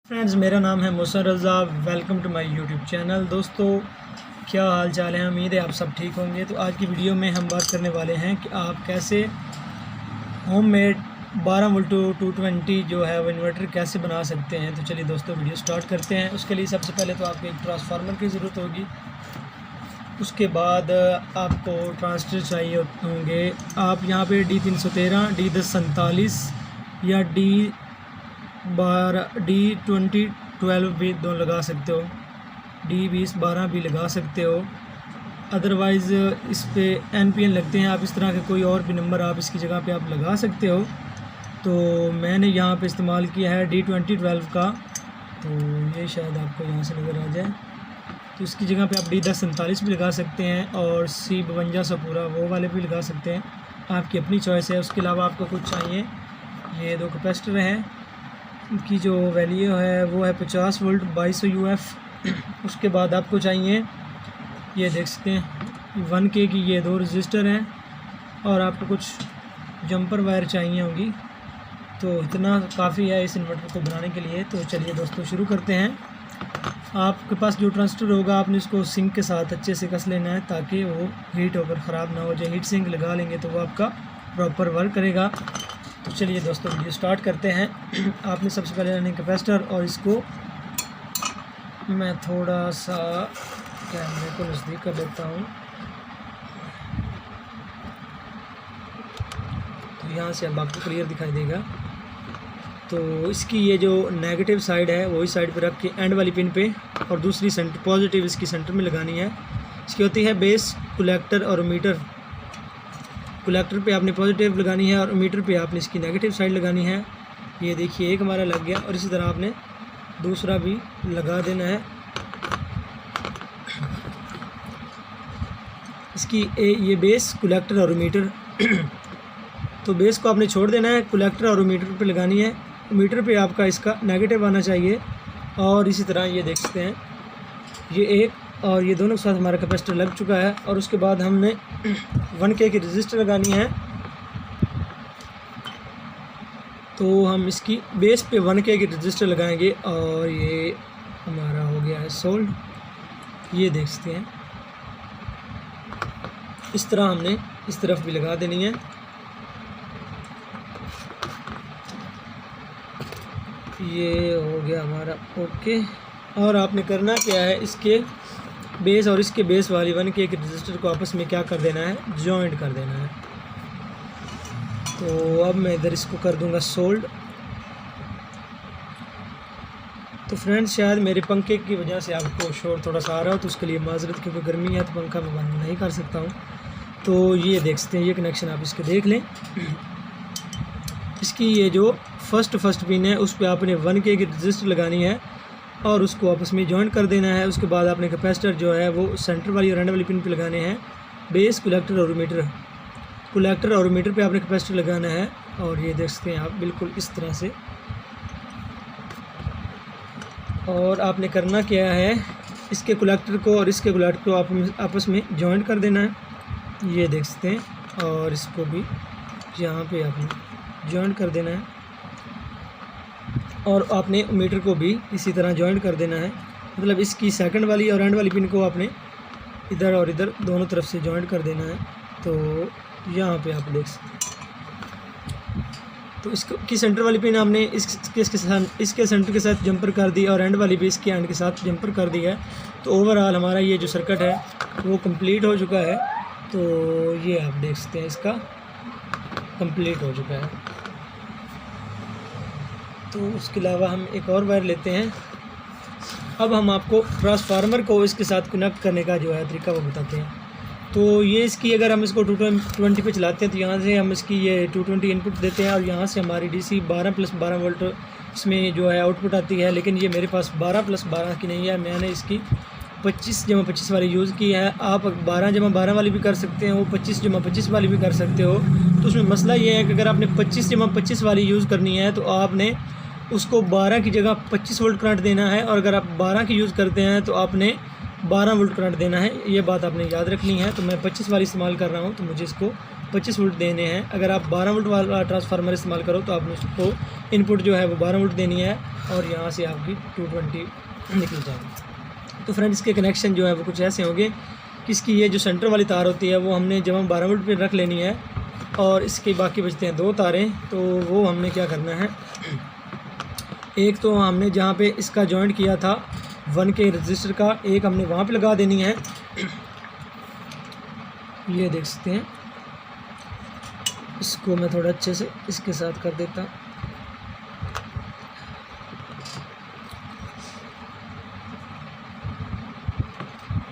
Friends, मेरा नाम है Musar Raza. Welcome to my YouTube channel. दोस्तों, क्या हाल चाल है? उम्मीद है आप सब ठीक होंगे। तो आज की वीडियो में हम बात करने वाले हैं कि आप कैसे होममेड 12 वोल्ट 220 जो है वो इन्वर्टर कैसे बना सकते हैं। तो चलिए दोस्तों, वीडियो स्टार्ट करते हैं। उसके लिए सबसे पहले तो आपको एक ट्रांसफार्मर की ज़रूरत होगी। उसके बाद आपको ट्रांजिस्टर चाहिए होंगे। आप यहाँ पे D313, D1047 या D2012 भी दो लगा सकते हो, D2012 भी लगा सकते हो। अदरवाइज़ इस पे NPN लगते हैं। आप इस तरह के कोई और भी नंबर आप इसकी जगह पे आप लगा सकते हो। तो मैंने यहाँ पे इस्तेमाल किया है D2012 का। तो ये शायद आपको यहाँ से नज़र आ जाए। तो इसकी जगह पे आप D1047 भी लगा सकते हैं और C52 पूरा वो वाले भी लगा सकते हैं। आपकी अपनी चॉइस है। उसके अलावा आपको कुछ चाहिए, ये दो कैपेसिटर हैं। इनकी जो वैल्यू है वो है 50 वोल्ट 2200 UF। उसके बाद आपको चाहिए, ये देख सकते हैं 1K की ये दो रजिस्टर हैं और आपको कुछ जंपर वायर चाहिए होंगी। तो इतना काफ़ी है इस इन्वर्टर को बनाने के लिए। तो चलिए दोस्तों, शुरू करते हैं। आपके पास जो ट्रांजिस्टर होगा आपने इसको सिंक के साथ अच्छे से कस लेना है ताकि वो हीट होकर ख़राब ना हो जाए। हीट सिंक लगा लेंगे तो वो आपका प्रॉपर वर्क करेगा। तो चलिए दोस्तों, वीडियो स्टार्ट करते हैं। आपने सबसे पहले लेना है कैपेसिटर और इसको मैं थोड़ा सा कैमरे को नज़दीक कर लेता हूँ। तो यहाँ से अब आपको क्लियर दिखाई देगा। तो इसकी ये जो नेगेटिव साइड है वही साइड पे रख के एंड वाली पिन पे और दूसरी सेंटर पॉजिटिव इसकी सेंटर में लगानी है। इसकी होती है बेस, कलेक्टर और मीटर। कलेक्टर पे आपने पॉजिटिव लगानी है और मीटर पे आपने इसकी नेगेटिव साइड लगानी है। ये देखिए, एक हमारा लग गया और इसी तरह आपने दूसरा भी लगा देना है। इसकी ये बेस, कलेक्टर और मीटर। तो बेस को आपने छोड़ देना है, कलेक्टर और मीटर पे लगानी है। मीटर पे आपका इसका नेगेटिव आना चाहिए। और इसी तरह ये देख सकते हैं, ये एक और ये दोनों के साथ हमारा कैपेसिटर लग चुका है। और उसके बाद हमने 1K की रजिस्टर लगानी है। तो हम इसकी बेस पे 1K की रजिस्टर लगाएंगे और ये हमारा हो गया है सोल्ड। ये देख सकते हैं, इस तरह हमने इस तरफ भी लगा देनी है। ये हो गया हमारा ओके। और आपने करना क्या है, इसके बेस और इसके बेस वाली 1K के रजिस्टर को आपस में क्या कर देना है, जॉइंट कर देना है। तो अब मैं इधर इसको कर दूंगा सोल्ड। तो फ्रेंड्स, शायद मेरे पंखे की वजह से आपको शोर थोड़ा सा आ रहा हो, तो उसके लिए माजरत, क्योंकि गर्मी है तो पंखा मैं बंद नहीं कर सकता हूँ। तो ये देख सकते हैं, ये कनेक्शन आप इसके देख लें। इसकी ये जो फर्स्ट पिन है उस पर आपने 1K की रजिस्टर लगानी है और उसको आपस में जॉइंट कर देना है। उसके बाद आपने कैपेसिटर जो है वो सेंटर वाली और एंड वाली पिन पे लगाने हैं। बेस, कलेक्टर और मीटर। कलेक्टर और मीटर पे आपने कैपेसिटर लगाना है और ये देख सकते हैं आप बिल्कुल इस तरह से। और आपने करना क्या है, इसके कलेक्टर को और इसके कलेक्टर को आप आपस में जॉइंट कर देना है। ये देख सकते हैं, और इसको भी यहाँ पे आपने जॉइंट कर देना है और आपने मीटर को भी इसी तरह जॉइंट कर देना है। मतलब इसकी सेकंड वाली और एंड वाली पिन को आपने इधर और इधर दोनों तरफ से जॉइंट कर देना है। तो यहाँ पे आप देख सकते हैं, तो इसकी सेंटर वाली पिन आपने इसके सेंटर के साथ जंपर कर दी और एंड वाली भी इसके एंड के साथ जंपर कर दिया है। तो ओवरऑल हमारा ये जो सर्किट है वो कंप्लीट हो चुका है। तो ये आप देख सकते हैं, इसका कंप्लीट हो चुका है। तो उसके अलावा हम एक और वायर लेते हैं। अब हम आपको ट्रांसफार्मर को इसके साथ कनेक्ट करने का जो है तरीका वो बताते हैं। तो ये इसकी, अगर हम इसको 220 पे चलाते हैं तो यहाँ से हम इसकी ये 220 इनपुट देते हैं और यहाँ से हमारी DC 12 + 12 वोल्ट इसमें जो है आउटपुट आती है। लेकिन ये मेरे पास 12 + 12 की नहीं है, मैंने इसकी 25/25 वाली यूज़ की है। आप 12/12 वाली भी कर सकते हो, 25/25 वाली भी कर सकते हो। तो उसमें मसला ये है कि अगर आपने 25/25 वाली यूज़ करनी है तो आपने उसको 12 की जगह 25 वोल्ट करंट देना है, और अगर आप 12 की यूज़ करते हैं तो आपने 12 वोल्ट करंट देना है। ये बात आपने याद रखनी है। तो मैं 25 वाली इस्तेमाल कर रहा हूँ, तो मुझे इसको 25 वोल्ट देने हैं। अगर आप 12 वोल्ट वाला ट्रांसफार्मर इस्तेमाल करो तो आप उसको इनपुट जो है वो 12 वोल्ट देनी है और यहाँ से आपकी 220 निकल जाएगी। तो फ्रेंड्स इसके कनेक्शन जो है वो कुछ ऐसे होंगे कि इसकी ये जो सेंटर वाली तार होती है वो हमने जब हम 12 वोल्ट पे रख लेनी है और इसके बाकी बचते हैं 2 तारें। तो वो हमने क्या करना है, एक तो हमने जहाँ पे इसका जॉइंट किया था 1K रजिस्टर का, एक हमने वहाँ पे लगा देनी है। ये देख सकते हैं, इसको मैं थोड़ा अच्छे से इसके साथ कर देता।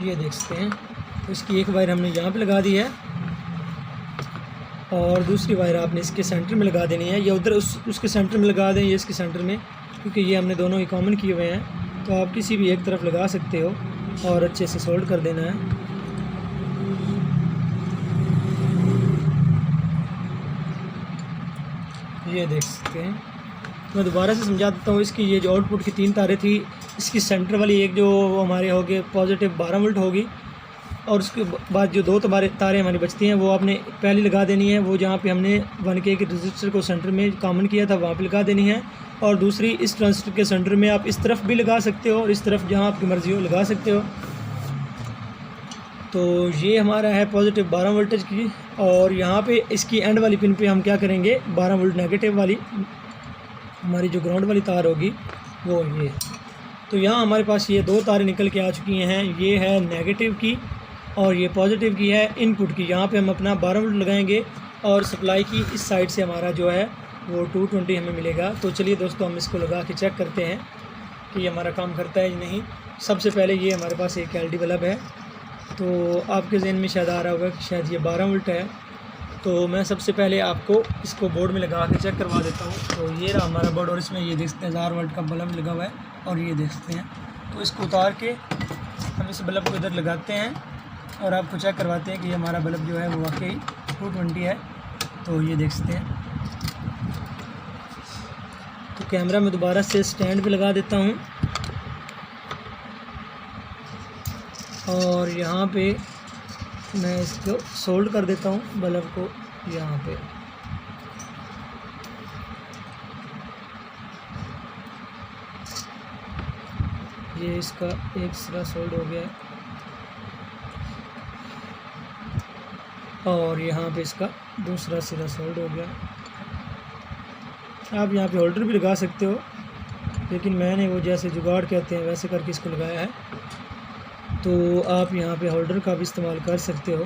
ये देख सकते हैं, तो इसकी एक वायर हमने यहाँ पे लगा दी है और दूसरी वायर आपने इसके सेंटर में लगा देनी है, या उधर उसके सेंटर में लगा दें, ये इसके सेंटर में, क्योंकि ये हमने दोनों ही कॉमन किए हुए हैं। तो आप किसी भी एक तरफ लगा सकते हो और अच्छे से सोल्ड कर देना है। ये देख सकते हैं, मैं दोबारा से समझा देता हूँ। इसकी ये जो आउटपुट की 3 तारें थी, इसकी सेंटर वाली एक जो हमारे होगी पॉजिटिव 12 वोल्ट होगी और उसके बाद जो 2 तारें हमारी बचती हैं वो आपने पहली लगा देनी है, वो जहाँ पे हमने 1K के रजिस्टर को सेंटर में कॉमन किया था वहाँ पे लगा देनी है। और दूसरी इस ट्रांजिस्टर के सेंटर में आप इस तरफ भी लगा सकते हो और इस तरफ जहाँ आपकी मर्ज़ी हो लगा सकते हो। तो ये हमारा है पॉजिटिव 12 वोल्टेज की, और यहाँ पे इसकी एंड वाली पिन पे हम क्या करेंगे, 12 वोल्ट नेगेटिव वाली हमारी जो ग्राउंड वाली तार होगी वो ये। तो यहाँ हमारे पास ये 2 तारें निकल के आ चुकी हैं, ये है नेगेटिव की और ये पॉजिटिव की है इनपुट की। यहाँ पे हम अपना 12 वोल्ट लगाएंगे और सप्लाई की इस साइड से हमारा जो है वो 220 हमें मिलेगा। तो चलिए दोस्तों, हम इसको लगा के चेक करते हैं कि ये हमारा काम करता है या नहीं। सबसे पहले ये हमारे पास एक LED बल्ब है, तो आपके जहन में शायद आ रहा होगा कि शायद ये 12 वोल्ट है। तो मैं सबसे पहले आपको इसको बोर्ड में लगा के चेक करवा देता हूँ। तो ये रहा हमारा बोर्ड और इसमें ये देख सकते हैं 1000 वोल्ट का बल्ब लगा हुआ है और ये देख सकते हैं। तो इसको उतार के हम इस बल्ब को इधर लगाते हैं और आपको चेक करवाते हैं कि हमारा बल्ब जो है वो वाकई 220 है। तो ये देख सकते हैं। तो कैमरा में दोबारा से स्टैंड पे लगा देता हूँ और यहाँ पे मैं इसको सोल्ड कर देता हूँ बल्ब को यहाँ पे। ये इसका एक सिरा सोल्ड हो गया है और यहाँ पे इसका दूसरा सिरा सोल्ड हो गया। आप यहाँ पे होल्डर भी लगा सकते हो, लेकिन मैंने वो जैसे जुगाड़ कहते हैं वैसे करके इसको लगाया है। तो आप यहाँ पे होल्डर का भी इस्तेमाल कर सकते हो,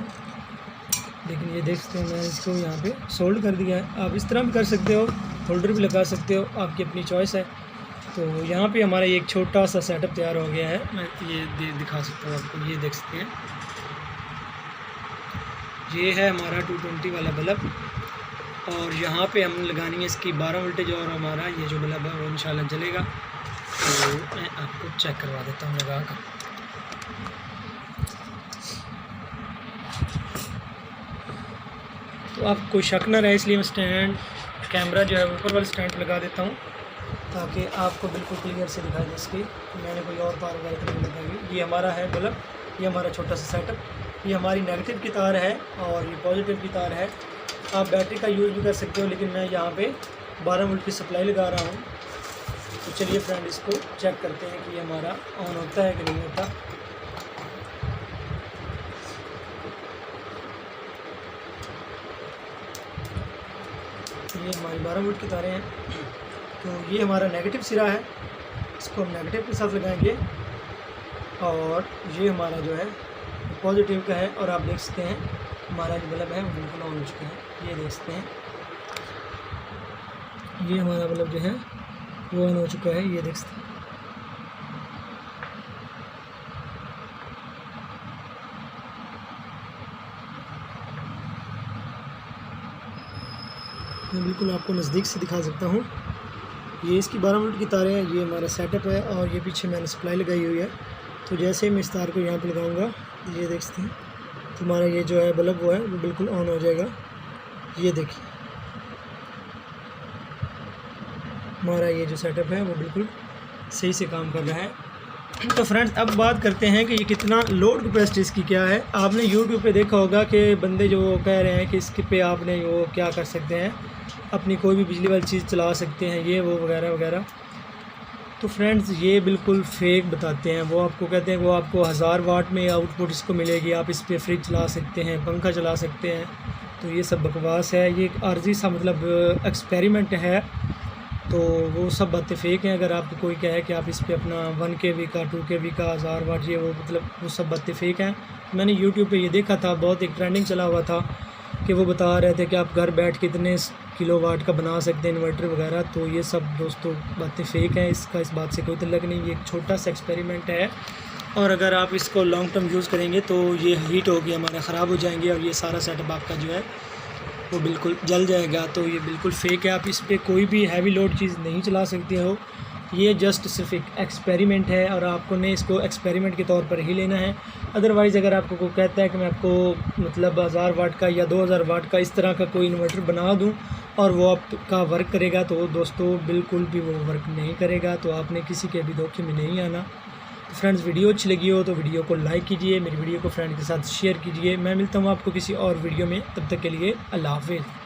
लेकिन ये देख सकते हैं मैंने इसको यहाँ पे सोल्ड कर दिया है। आप इस तरह भी कर सकते हो, होल्डर भी लगा सकते हो, आपकी अपनी चॉइस है। तो यहाँ पे हमारा एक छोटा सा सेटअप तैयार हो गया है, मैं ये दिखा सकता हूँ आपको। ये देख सकते हैं, ये है हमारा 220 वाला बल्ब और यहाँ पे हम लगानी है इसकी 12 वोल्टेज और हमारा ये जो बल्ब है वो इंशाल्लाह जलेगा। तो मैं आपको चेक करवा देता हूँ लगा कर। तो आपको कोई शक न रहे, इसलिए मैं स्टैंड कैमरा जो है ऊपर वाले स्टैंड लगा देता हूँ ताकि आपको बिल्कुल क्लियर से दिखाई दे इसकी। मैंने कोई और तार वगैरह नहीं लगाई। ये हमारा है बल्ब, ये हमारा छोटा सा सेटअप। ये हमारी नेगेटिव की तार है और ये पॉजिटिव की तार है। आप बैटरी का यूज़ भी कर सकते हो, लेकिन मैं यहाँ पे 12 वोल्ट की सप्लाई लगा रहा हूँ। तो चलिए फ्रेंड, इसको चेक करते हैं कि ये हमारा ऑन होता है कि नहीं होता। ये हमारी 12 वोल्ट की तारें हैं। तो ये हमारा नेगेटिव सिरा है, इसको हम नेगेटिव के साथ लगाएंगे और ये हमारा जो है पॉजिटिव का है। और आप देख सकते हैं हमारा जो बल्ब है वो बिल्कुल ऑन हो चुका है। ये देख सकते हैं, ये हमारा बल्ब जो है वो ऑन हो चुका है। ये देख सकते हैं। मैं बिल्कुल आपको नज़दीक से दिखा सकता हूँ। ये इसकी 12 वोल्ट की तारें हैं, ये हमारा सेटअप है और ये पीछे मैंने सप्लाई लगाई हुई है। तो जैसे मैं इस तार को यहाँ पे लगाऊंगा, ये देख सकते हैं, तो हमारा ये जो है बल्ब वो है वो बिल्कुल ऑन हो जाएगा। ये देखिए, हमारा ये जो सेटअप है वो बिल्कुल सही से काम कर रहा है। तो फ्रेंड्स अब बात करते हैं कि ये कितना लोड कैपेसिटी इसकी क्या है। आपने यूट्यूब पे देखा होगा कि बंदे जो कह रहे हैं कि इसके पे आपने वो क्या कर सकते हैं, अपनी कोई भी बिजली वाली चीज़ चला सकते हैं, ये वो वगैरह वगैरह। तो फ्रेंड्स ये बिल्कुल फेक बताते हैं। वो आपको कहते हैं वो आपको 1000 वाट में आउटपुट इसको मिलेगी, आप इस पर फ्रिज चला सकते हैं, पंखा चला सकते हैं। तो ये सब बकवास है, ये एक आर्जी सा मतलब एक्सपेरिमेंट है। तो वो सब बातें फेक हैं। अगर आपको कोई कहे कि आप इस पे अपना 1 kV का 2 kV का 1000 वाट ये वो मतलब वो सब बातें फेक हैं। मैंने यूट्यूब पे ये देखा था, बहुत एक ट्रेंडिंग चला हुआ था कि वो बता रहे थे कि आप घर बैठ के इतने किलोवाट का बना सकते हैं इन्वर्टर वगैरह। तो ये सब दोस्तों बातें फ़ेक हैं, इसका इस बात से कोई तल्लुक़ नहीं। ये एक छोटा सा एक्सपेरिमेंट है और अगर आप इसको लॉन्ग टर्म यूज़ करेंगे तो ये हीट होगी, हमारे ख़राब हो जाएंगे और ये सारा सेटअप आपका जो है वो बिल्कुल जल जाएगा। तो ये बिल्कुल फ़ेक है, आप इस पर कोई भी हैवी लोड चीज़ नहीं चला सकते हो। ये जस्ट सिर्फ एक एक्सपेरिमेंट है और आपको ने इसको एक्सपेरिमेंट के तौर पर ही लेना है। अदरवाइज़ अगर आपको कोई कहता है कि मैं आपको मतलब 1000 वाट का या 2000 वाट का इस तरह का कोई इन्वर्टर बना दूं और वो आपका वर्क करेगा, तो दोस्तों बिल्कुल भी वो वर्क नहीं करेगा। तो आपने किसी के भी धोखे में नहीं आना। तो फ्रेंड्स वीडियो अच्छी लगी हो तो वीडियो को लाइक कीजिए, मेरी वीडियो को फ्रेंड के साथ शेयर कीजिए। मैं मिलता हूँ आपको किसी और वीडियो में, तब तक के लिए अल्लाह हाफ़िज़।